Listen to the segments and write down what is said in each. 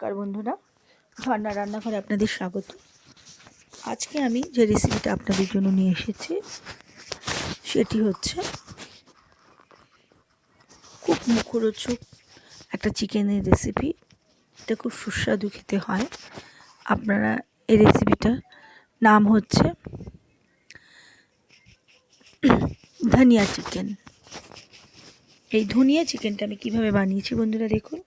নমস্কার বন্ধুরা, ঝর্ণা রান্নাঘরে আপনাদের স্বাগত। আজকে আমি যে রেসিপিটা আপনাদের জন্য নিয়ে এসেছি সেটি হচ্ছে খুব মুখরোচক একটা চিকেনের রেসিপি। এটা খুব সুস্বাদু খেতে হয়। আপনারা এই রেসিপিটার নাম হচ্ছে ধনিয়া চিকেন। এই ধনিয়া চিকেনটা আমি কিভাবে বানিয়েছি বন্ধুরা দেখুন।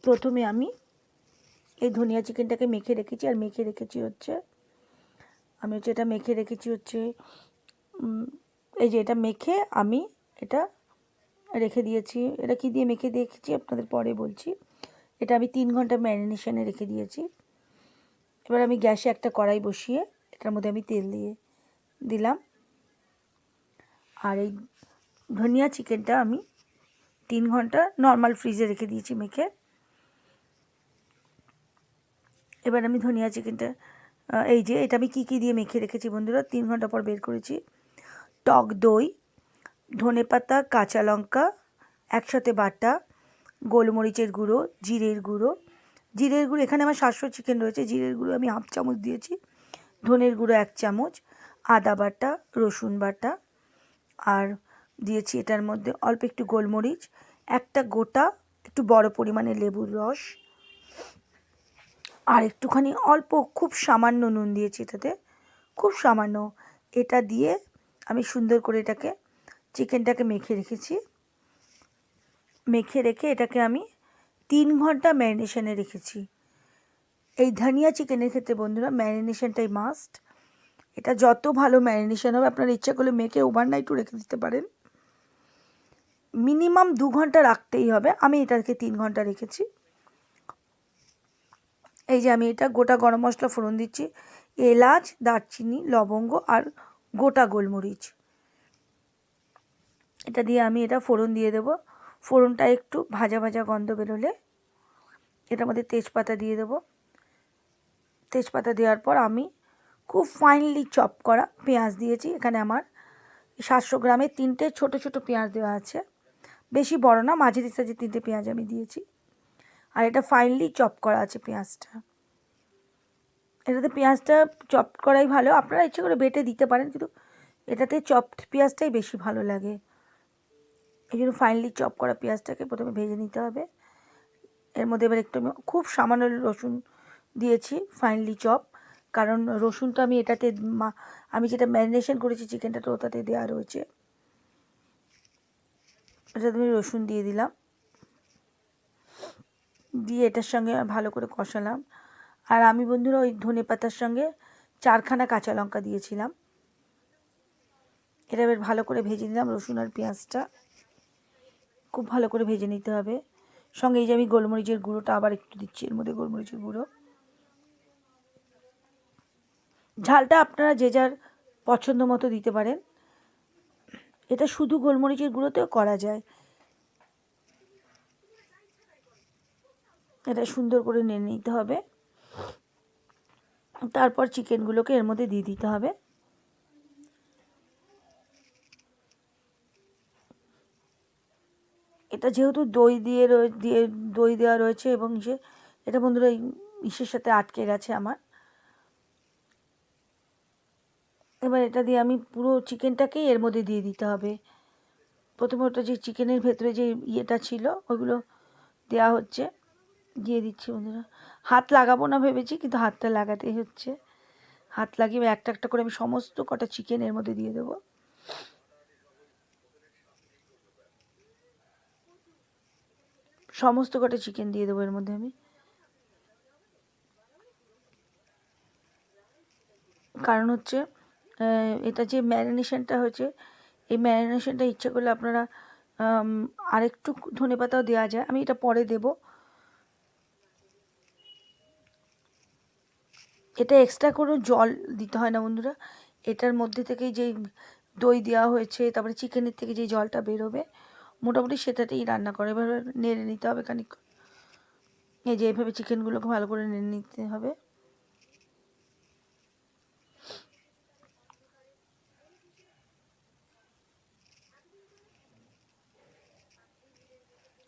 প্রথমে আমি এই ধনিয়া চিকেনটাকে মেখে রেখেছি, আর মেখে রেখেছি হচ্ছে এটা মেখে রেখেছি হচ্ছে এই যে এটা মেখে আমি এটা রেখে দিয়েছি। এটা কি দিয়ে মেখে রেখেছি আপনাদের পরে বলছি। এটা আমি 3 ঘন্টা ম্যারিনেশনে রেখে দিয়েছি। এবার আমি গ্যাসে একটা কড়াই বসিয়ে এটার মধ্যে আমি তেল দিয়ে দিলাম, আর এই ধনিয়া চিকেনটা আমি 3 ঘন্টা নর্মাল ফ্রিজে রেখে দিয়েছি মেখে। এবার আমি ধনিয়া চিকেনটা এই যে এটা আমি কী দিয়ে মেখে রেখেছি বন্ধুরা, 3 ঘন্টা পর বের করেছি। টক দই, ধনেপাতা, কাঁচা লঙ্কা একসাথে বাটা, গোলমরিচের গুঁড়ো, জিরের গুঁড়ো এখানে আমার 700 চিকেন রয়েছে। জিরের গুঁড়ো আমি 1/2 চামচ দিয়েছি, ধনের গুঁড়ো 1 চামচ, আদা বাটা, রসুন বাটা, আর দিয়েছি এটার মধ্যে অল্প একটু গোলমরিচ, একটা গোটা একটু বড় পরিমাণে লেবুর রস, আর একটুখানি অল্প খুব সামান্য নুন দিয়েছি এটাতে, খুব সামান্য। এটা দিয়ে আমি সুন্দর করে চিকেনটাকে মেখে রেখেছি। মেখে রেখে এটাকে আমি 3 ঘন্টা ম্যারিনেশনে রেখেছি। এই ধনিয়া চিকেনের ক্ষেত্রে বন্ধুরা ম্যারিনেশনটাই মাস্ট। এটা যত ভালো ম্যারিনেশন হবে, আপনার ইচ্ছা করলে মেখে ওভারনাইটও রেখে দিতে পারেন, মিনিমাম 2 ঘন্টা রাখতেই হবে। আমি এটাকে 3 ঘন্টা রেখেছি। এই যে আমি এটা গোটা গরম মশলা ফোড়ন দিচ্ছি, এলাচ, দারচিনি, লবঙ্গ আর গোটা গোলমরিচ। এটা দিয়ে আমি এটা ফোড়ন দিয়ে দেবো। ফোড়নটা একটু ভাজা ভাজা গন্ধ বেরোলে এটার মধ্যে তেজপাতা দিয়ে দেবো। তেজপাতা দেওয়ার পর আমি খুব ফাইনলি চপ করা পেঁয়াজ দিয়েছি। এখানে আমার 700 গ্রামের 3টে ছোটো ছোটো পেঁয়াজ দেওয়া আছে, বেশি বড় না, মাঝারি সাইজের 3টে পেঁয়াজ আমি দিয়েছি। আর এটা ফাইনলি চপ করা আছে পেঁয়াজটা। এটাতে পেঁয়াজটা চপ করাই ভালো, আপনারা ইচ্ছে করে বেটে দিতে পারেন, কিন্তু এটাতে চপড পেঁয়াজটাই বেশি ভালো লাগে। এই জন্য ফাইনলি চপ করা পেঁয়াজটাকে প্রথমে ভেজে নিতে হবে। এর মধ্যে এবার একটু আমি খুব সামান্য রসুন দিয়েছি ফাইনলি চপ, কারণ রসুনটা আমি এটাতে আমি যেটা ম্যারিনেশন করেছি চিকেনটা তো ওটাতে দেওয়া রয়েছে। এটাতে আমি রসুন দিয়ে দিলাম, দিয়ে এটার সঙ্গে ভালো করে কষালাম। আর আমি বন্ধুরা ওই ধনেপাতার সঙ্গে 4খানা কাঁচা লঙ্কা দিয়েছিলাম। এটা এবার ভালো করে ভেজে নিলাম। রসুন আর পেঁয়াজটা খুব ভালো করে ভেজে নিতে হবে। সঙ্গে এই যে আমি গোলমরিচের গুঁড়োটা আবার একটু দিচ্ছি এর মধ্যে, গোলমরিচের গুঁড়ো। ঝালটা আপনারা যে যার পছন্দ মতো দিতে পারেন। এটা শুধু গোলমরিচের গুঁড়োতেও করা যায়। এটা সুন্দর করে নেড়ে নিতে হবে। তারপর চিকেনগুলোকে এর মধ্যে দিয়ে দিতে হবে। এটা যেহেতু দই দেওয়া রয়েছে এবং এটা বন্ধুরা এই ইসের সাথে আটকে গেছে আমার। এবার এটা দিয়ে আমি পুরো চিকেনটাকেই এর মধ্যে দিয়ে দিতে হবে। প্রথমে ওটা যে চিকেনের ভেতরে যে ইয়েটা ছিল ওইগুলো দেওয়া হচ্ছে, দিয়ে দিচ্ছি বন্ধুরা। হাত লাগাবো না ভেবেছি, কিন্তু হাতটা লাগাতেই হচ্ছে। হাত লাগিয়ে একটা একটা করে আমি সমস্ত কটা চিকেন এর মধ্যে দিয়ে দেবো। সমস্ত কটা চিকেন দিয়ে দেবো এর মধ্যে আমি, কারণ হচ্ছে এটা যে ম্যারিনেশনটা হয়েছে, এই ম্যারিনেশনটা ইচ্ছে করলে আপনারা আরেকটু ধনেপাতাও দেওয়া যায়, আমি এটা পরে দেব। এটা এক্সট্রা কোনো জল দিতে হয় না বন্ধুরা। এটার মধ্যে থেকে যে দই দেওয়া হয়েছে, তারপরে চিকেনের থেকে যে জলটা বেরোবে মোটামুটি সেটাতেই রান্না করে। এবার নেড়ে নিতে হবে খানিকক্ষণ। এই যে এইভাবে চিকেনগুলোকে ভালো করে নেড়ে নিতে হবে।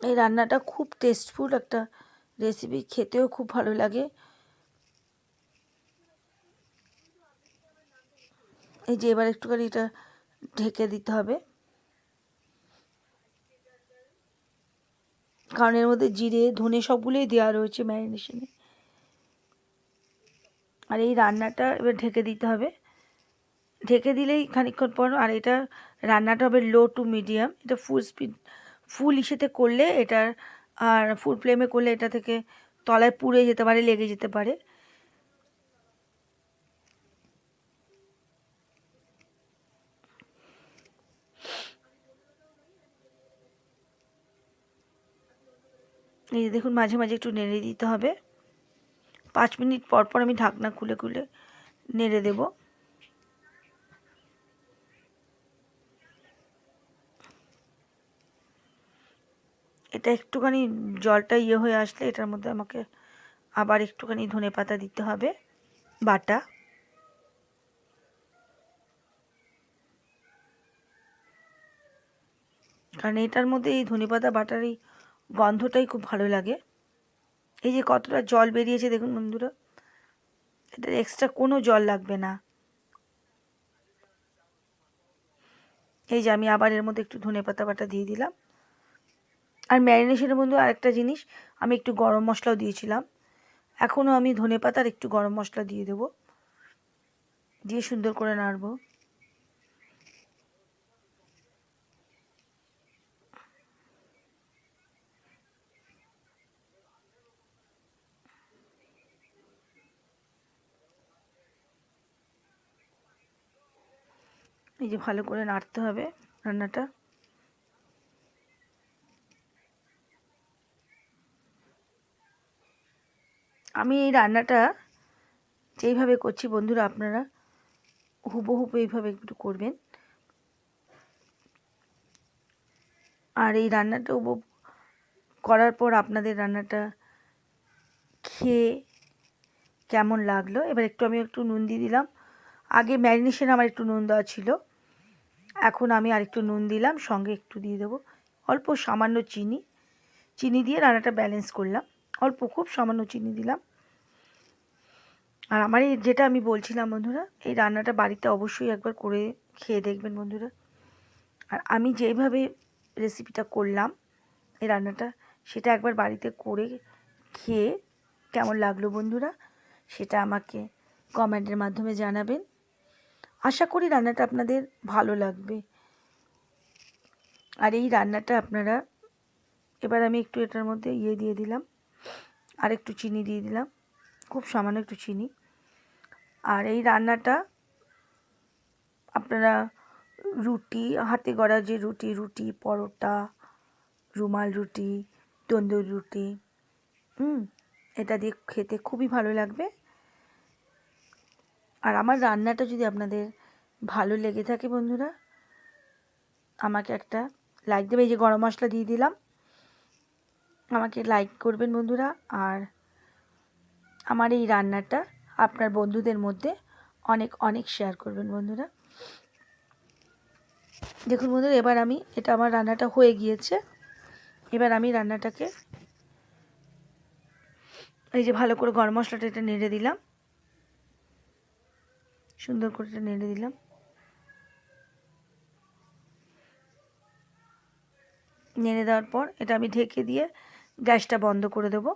এই রান্নাটা খুব টেস্টফুল একটা রেসিপি, খেতেও খুব ভালো লাগে। এই যে এবার একটুখানি এটা ঢেকে দিতে হবে, কারণ এর মধ্যে জিরে ধনে সবগুলোই দেওয়া রয়েছে ম্যারিনেশনে। আর এই রান্নাটা এবার ঢেকে দিতে হবে, ঢেকে দিলেই খানিকক্ষণ পর, আর এটা রান্নাটা হবে লো টু মিডিয়াম। এটা ফুল ইসেতে করলে এটার, আর ফুল ফ্লেমে করলে এটা থেকে তলায় পুড়ে যেতে পারে, লেগে যেতে পারে। এই দেখুন মাঝে মাঝে একটু নেড়ে দিতে হবে, 5 মিনিট পর পর আমি ঢাকনা খুলে খুলে নেড়ে দেব। এটা একটুখানি জলটা হয়ে আসলে এটার মধ্যে আমাকে আবার একটুখানি ধনেপাতা দিতে হবে বাটা। কারণ এটার মধ্যে এই ধনেপাতা বাটার এই গন্ধটাই খুব ভালো লাগে। এই যে কতটা জল বেরিয়েছে দেখুন বন্ধুরা, এটার এক্সট্রা কোনো জল লাগবে না। এই যে আমি আবার এর মধ্যে একটু ধনেপাতা বাটা দিয়ে দিলাম। আর ম্যারিনেশনের বন্ধু আরেকটা জিনিস, আমি একটু গরম মশলাও দিয়েছিলাম, এখনও আমি ধনেপাতার একটু গরম মশলা দিয়ে দেবো, দিয়ে সুন্দর করে নাড়বো। এই যে ভালো করে নাড়তে হবে রান্নাটা। আমি এই রান্নাটা যেইভাবে করছি বন্ধুরা, আপনারা হুবহুব এইভাবে একটু করবেন। আর এই রান্নাটা করার পর আপনাদের রান্নাটা খেয়ে কেমন লাগলো, এবার আমি একটু নুন দিয়ে দিলাম। আগে ম্যারিনেশনে আমার একটু নুন দেওয়া ছিল, এখন আমি আরেকটু নুন দিলাম, সঙ্গে একটু দিয়ে দেবো অল্প সামান্য চিনি। চিনি দিয়ে রান্নাটা ব্যালেন্স করলাম, অল্প খুব সামান্য চিনি দিলাম। আর আমার এই যেটা আমি বলছিলাম বন্ধুরা, এই রান্নাটা বাড়িতে অবশ্যই একবার করে খেয়ে দেখবেন বন্ধুরা। আর আমি যেইভাবে রেসিপিটা করলাম এই রান্নাটা, সেটা একবার বাড়িতে করে খেয়ে কেমন লাগলো বন্ধুরা, সেটা আমাকে কমেন্টের মাধ্যমে জানাবেন। আশা করি রান্নাটা আপনাদের ভালো লাগবে। আর এই রান্নাটা আপনারা, এবার আমি একটু এটার মধ্যে দিয়ে দিলাম, আর একটু চিনি দিয়ে দিলাম, খুব সামান্য একটু চিনি। আর এই রান্নাটা আপনারা রুটি, হাতে গড়া যে রুটি, পরোটা, রুমাল রুটি, তন্দুর রুটি, এটা দিয়ে খেতে খুবই ভালো লাগবে। আর আমার রান্নাটা যদি আপনাদের ভালো লেগে থাকে বন্ধুরা, আমাকে একটা লাইক দেবে। এই যে গরম মশলা দিয়ে দিলাম, আমাকে লাইক করবেন বন্ধুরা। আর আমার এই রান্নাটা আপনার বন্ধুদের মধ্যে অনেক অনেক শেয়ার করবেন বন্ধুরা। দেখুন বন্ধুরা, এবার এটা আমার রান্নাটা হয়ে গিয়েছে। এবার আমি রান্নাটাকে এই যে ভালো করে গরম মশলাটা এটা নেড়ে দিলাম, সুন্দর করে এটা নেড়ে দিলাম। নেড়ে দেওয়ার পর এটা আমি ঢেকে দিয়ে গ্যাসটা বন্ধ করে দেবো।